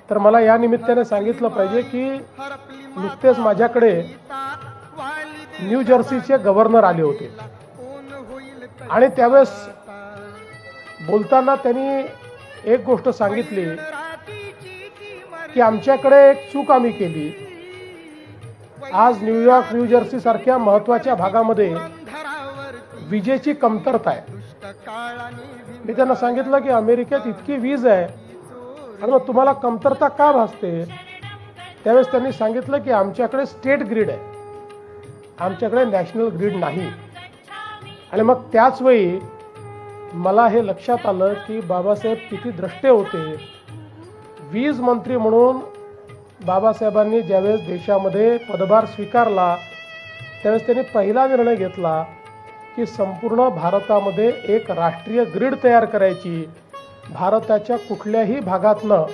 तर मला या निमित्ताने सांगितलं पाहिजे की नुकतेच माझ्याकडे न्यू जर्सीचे गव्हर्नर आले होते आणि त्यावेळेस बोलताना त्यांनी एक गोष्ट सांगितली की आमच्याकडे एक चूक आम्ही केली। आज न्यूयॉर्क न्यू जर्सी सारख्या महत्त्वाच्या भागामध्ये विजेची कमतरता आहे। मी त्यांना सांगितलं की अमेरिकेत इतकी वीज आहे आणि मग तुम्हाला कमतरता का भासते। त्यावेळेस त्यांनी सांगितलं की आमच्याकडे स्टेट ग्रीड आहे, आमच्याकडे नॅशनल ग्रीड नाही। आणि मग त्याच वेळी मला हे लक्षात आलं की बाबासाहेब किती द्रष्टे होते। वीज मंत्री म्हणून बाबासाहेबांनी ज्यावेळेस देशामध्ये पदभार स्वीकारला त्यावेळेस त्यांनी पहिला निर्णय घेतला की संपूर्ण भारतामध्ये एक राष्ट्रीय ग्रीड तयार करायची। भारताच्या कुठल्याही भागातनं